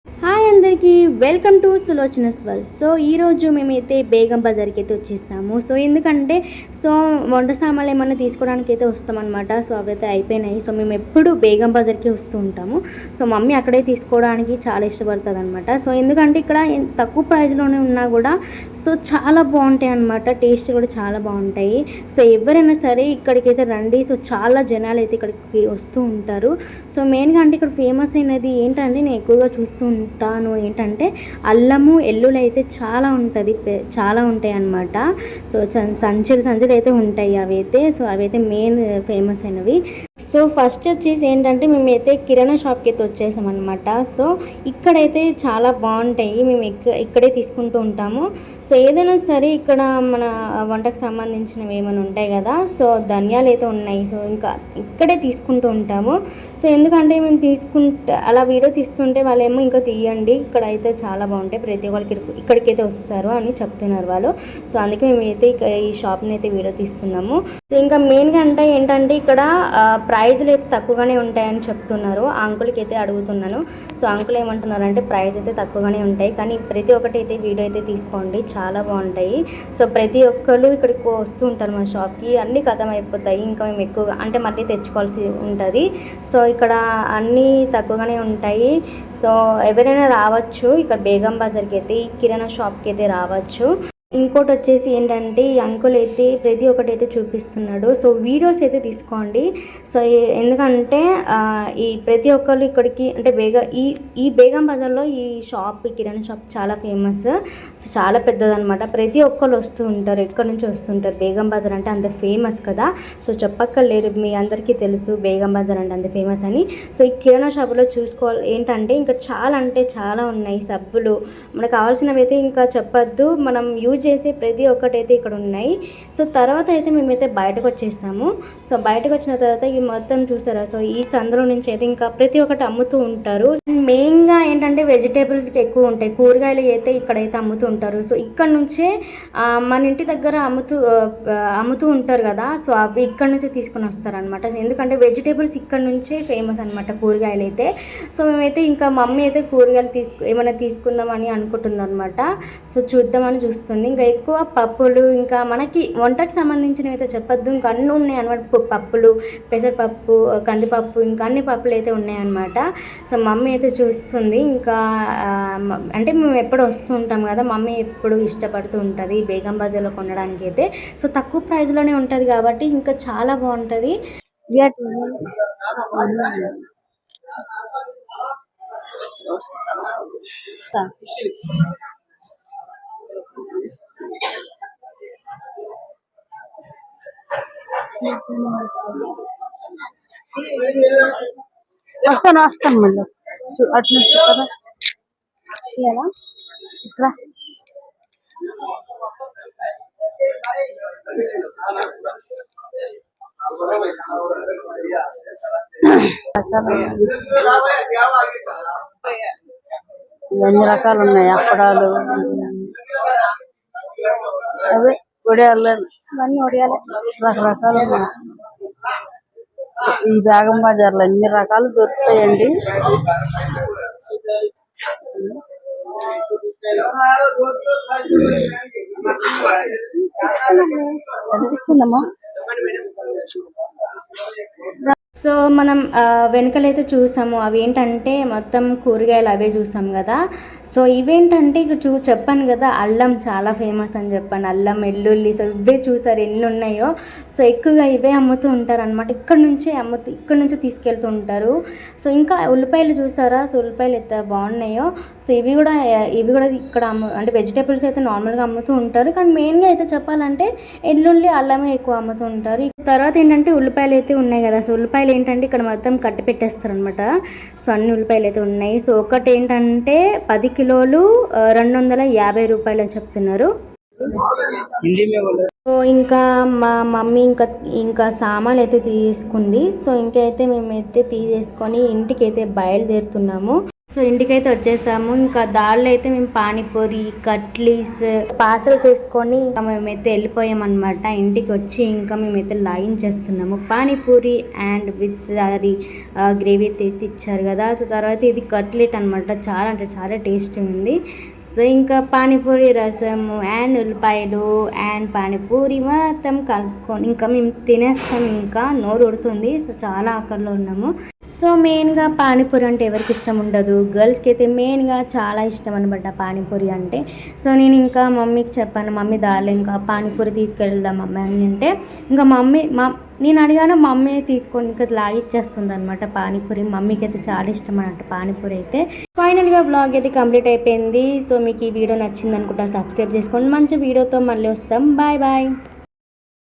Hi అందరికీ, welcome to సులోచనస్ world. So ఈరోజు మేమైతే బేగం బజార్కి అయితే వచ్చేసాము. సో ఎందుకంటే వంట సామాన్లు ఏమన్నా తీసుకోవడానికి అయితే వస్తామన్నమాట. సో అవైతే అయిపోయినాయి. సో మేము ఎప్పుడు బేగం బజార్కి వస్తూ ఉంటాము. సో మమ్మీ అక్కడే తీసుకోవడానికి చాలా ఇష్టపడుతుంది అనమాట. సో ఎందుకంటే ఇక్కడ తక్కువ ప్రైస్లోనే ఉన్నా కూడా సో చాలా బాగుంటాయి అనమాట. టేస్ట్ కూడా చాలా బాగుంటాయి. సో ఎవరైనా సరే ఇక్కడికైతే రండి. సో చాలా జనాలు అయితే ఇక్కడికి వస్తూ ఉంటారు. సో మెయిన్గా అంటే ఇక్కడ ఫేమస్ అయినది ఏంటంటే నేను ఎక్కువగా చూస్తూ ఉంటాను ఏంటంటే అల్లము ఎల్లులు అయితే చాలా ఉంటాయి అన్నమాట. సో సంచులు అయితే ఉంటాయి అవైతే. సో అవైతే మెయిన్ ఫేమస్ అయినవి. సో ఫస్ట్ వచ్చేసి ఏంటంటే మేమైతే కిరాణా షాప్కి అయితే వచ్చేసాం అనమాట. సో ఇక్కడైతే చాలా బాగుంటాయి. మేము ఇక్కడే తీసుకుంటూ ఉంటాము. సో ఏదైనా సరే ఇక్కడ మన వంటకు సంబంధించినవి ఏమైనా ఉంటాయి కదా. సో ధనియాలు అయితే ఉన్నాయి. సో ఇంకా ఇక్కడే తీసుకుంటూ ఉంటాము. సో ఎందుకంటే మేము అలా వీడియో తీస్తుంటే వాళ్ళేమో ఇంకా తీయండి, ఇక్కడ అయితే చాలా బాగుంటాయి, ప్రతి ఒక్కరికి ఇక్కడికైతే వస్తారు అని చెప్తున్నారు వాళ్ళు. సో అందుకే మేమైతే ఈ షాప్ని అయితే వీడియో తీస్తున్నాము. సో ఇంకా మెయిన్గా అంటే ఏంటంటే ఇక్కడ ప్రైజ్లు అయితే తక్కువగానే ఉంటాయని చెప్తున్నారు. ఆ అంకుల్కి అయితే అడుగుతున్నాను. సో అంకుల్ ఏమంటున్నారంటే ప్రైజ్ అయితే తక్కువగానే ఉంటాయి, కానీ ప్రతి ఒక్కటి అయితే వీడియో అయితే తీసుకోండి, చాలా బాగుంటాయి. సో ప్రతి ఒక్కరు ఇక్కడికి వస్తూ ఉంటారు మా షాప్కి. అన్నీ ఖతం అయిపోతాయి, ఇంకా మేము ఎక్కువగా అంటే మళ్ళీ తెచ్చుకోవాల్సి ఉంటుంది. సో ఇక్కడ అన్నీ తక్కువగానే ఉంటాయి. సో ఎవరైనా రావచ్చు ఇక్కడ బేగం బజార్కి అయితే, ఈ కిరాణా షాప్కి అయితే రావచ్చు. ఇంకోటి వచ్చేసి ఏంటంటే ఈ అంకుల్ అయితే ప్రతి ఒక్కటి అయితే చూపిస్తున్నాడు. సో వీడియోస్ అయితే తీసుకోండి. సో ఎందుకంటే ఈ ప్రతి ఒక్కరు ఇక్కడికి అంటే ఈ బేగం బజార్లో ఈ కిరాణా షాప్ చాలా ఫేమస్. సో చాలా పెద్దదన్నమాట. ప్రతి ఒక్కరు వస్తూ ఉంటారు, ఎక్కడి నుంచి వస్తుంటారు. బేగం బజార్ అంటే అంత ఫేమస్ కదా. సో చెప్పక్కర్లేదు, మీ అందరికీ తెలుసు బేగం బజార్ అంటే అంత ఫేమస్ అని. సో ఈ కిరాణా షాప్లో చూసుకోవాలి ఏంటంటే ఇంకా చాలా అంటే చాలా ఉన్నాయి. సబ్బులు మనకు కావాల్సినవి అయితే ఇంకా చెప్పొద్దు, మనం యూజ్ చేసే ప్రతి ఒక్కటైతే ఇక్కడ ఉన్నాయి. సో తర్వాత అయితే మేమైతే బయటకు వచ్చేసాము. సో బయటకు వచ్చిన తర్వాత ఈ మొత్తం చూసారా. సో ఈ సందులో నుంచి అయితే ఇంకా ప్రతి ఒక్కటి అమ్ముతూ ఉంటారు. మెయిన్గా ఏంటంటే వెజిటేబుల్స్కి ఎక్కువ ఉంటాయి, కూరగాయలు అయితే ఇక్కడైతే అమ్ముతూ ఉంటారు. సో ఇక్కడ నుంచే మన ఇంటి దగ్గర అమ్ముతూ ఉంటారు కదా. సో అవి ఇక్కడ నుంచే తీసుకొని వస్తారనమాట. ఎందుకంటే వెజిటేబుల్స్ ఇక్కడ నుంచే ఫేమస్ అనమాట, కూరగాయలు అయితే. సో మేమైతే ఇంకా మమ్మీ అయితే కూరగాయలు ఏమైనా తీసుకుందామని అనుకుంటుంది అనమాట. సో చూద్దామని చూస్తుంది. ఇంకా ఎక్కువ పప్పులు, ఇంకా మనకి వంటకు సంబంధించినవి అయితే చెప్పొద్దు, ఇంకా అన్నీ ఉన్నాయి అనమాట. పప్పులు, పెసరపప్పు, కందిపప్పు, ఇంకా అన్ని పప్పులు అయితే ఉన్నాయన్నమాట. సో మమ్మీ అయితే చూస్తుంది. ఇంకా అంటే మేము ఎప్పుడు వస్తూ ఉంటాం కదా, మమ్మీ ఎప్పుడు ఇష్టపడుతూ ఉంటుంది బేగం బజార్లో కొనడానికి అయితే. సో తక్కువ ప్రైస్లోనే ఉంటుంది కాబట్టి ఇంకా చాలా బాగుంటుంది. వస్తాను మళ్ళీ అటు ఇక్కడ ఎన్ని రకాలు ఉన్నాయి, అప్పడాలు, అదే ఒడియాలు, ఇవన్నీ ఒడియాలే, రకరకాలు ఉన్నాయి. ఈ బేగం బజార్లో ఎన్ని రకాలు దొరుకుతాయండి. కనిపిస్తుందమ్మా. సో మనం వెనకలైతే చూసాము, అవి ఏంటంటే మొత్తం కూరగాయలు అవే చూసాం కదా. సో ఇవేంటంటే ఇక చెప్పాను కదా, అల్లం చాలా ఫేమస్ అని చెప్పాను, అల్లం, వెల్లుల్లి. సో ఇవే చూసారు ఎన్ని ఉన్నాయో. సో ఎక్కువగా ఇవే అమ్ముతూ ఉంటారు అనమాట. ఇక్కడ నుంచి తీసుకెళ్తూ ఉంటారు. సో ఇంకా ఉల్లిపాయలు చూసారా. సో ఉల్లిపాయలు ఎంత బాగున్నాయో. సో ఇవి కూడా ఇక్కడ అంటే వెజిటేబుల్స్ అయితే నార్మల్గా అమ్ముతూ ఉంటారు, కానీ మెయిన్గా అయితే చెప్పాలంటే వెల్లుల్లి, అల్లమే ఎక్కువ అమ్ముతూ ఉంటారు. తర్వాత ఏంటంటే ఉల్లిపాయలు అయితే ఉన్నాయి కదా. సో ఉల్లిపాయలు ఏంటంటే ఇక్కడ మొత్తం కట్టి పెట్టేస్తారు అనమాట. సో అన్ని ఉల్లిపాయలు అయితే ఉన్నాయి. సో ఒకటి ఏంటంటే 10 కిలోలు 250 రూపాయలు అని చెప్తున్నారు. సో ఇంకా మా మమ్మీ ఇంకా సామాన్లు అయితే తీసుకుంది. సో ఇంకైతే మేమైతే తీసేసుకొని ఇంటికి అయితే బయలుదేరుతున్నాము. సో ఇంటికైతే వచ్చేసాము. ఇంకా దారిలో అయితే మేము పానీపూరి, కట్లీస్ పార్సల్ చేసుకొని ఇంకా మేమైతే వెళ్ళిపోయామన్నమాట. ఇంటికి వచ్చి ఇంకా మేమైతే లాగిన్ చేస్తున్నాము. పానీపూరి అండ్ విత్ అది గ్రేవీ అయితే ఇచ్చారు కదా. సో తర్వాత ఇది కట్లెట్ అనమాట. చాలా అంటే చాలా టేస్టీ ఉంది. సో ఇంకా పానీపూరి, రసము అండ్ ఉల్లిపాయలు అండ్ పానీపూరి మొత్తం కలుపుకొని ఇంకా మేము తినేస్తాం. ఇంకా నోరు ఉడుతుంది. సో చాలా ఆకలిలో ఉన్నాము. సో మెయిన్గా పానీపూరి అంటే ఎవరికి ఇష్టం ఉండదు. గర్ల్స్కి అయితే మెయిన్గా చాలా ఇష్టం అనమాట పానీపూరి అంటే. సో నేను ఇంకా మమ్మీకి చెప్పాను, మమ్మీ దారిలో ఇంకా పానీపూరి తీసుకెళ్దాం మమ్మీ అని అంటే ఇంకా నేను అడిగాను, మమ్మీ తీసుకొని ఇంకా లాగిచ్చేస్తుంది అనమాట పానీపూరి. మమ్మీకి అయితే చాలా ఇష్టం అన్నట్టు పానీపూరి అయితే. ఫైనల్గా బ్లాగ్ అయితే కంప్లీట్ అయిపోయింది. సో మీకు ఈ వీడియో నచ్చింది అనుకుంటా, సబ్స్క్రైబ్ చేసుకోండి. మంచి వీడియోతో మళ్ళీ వస్తాం. Bye bye.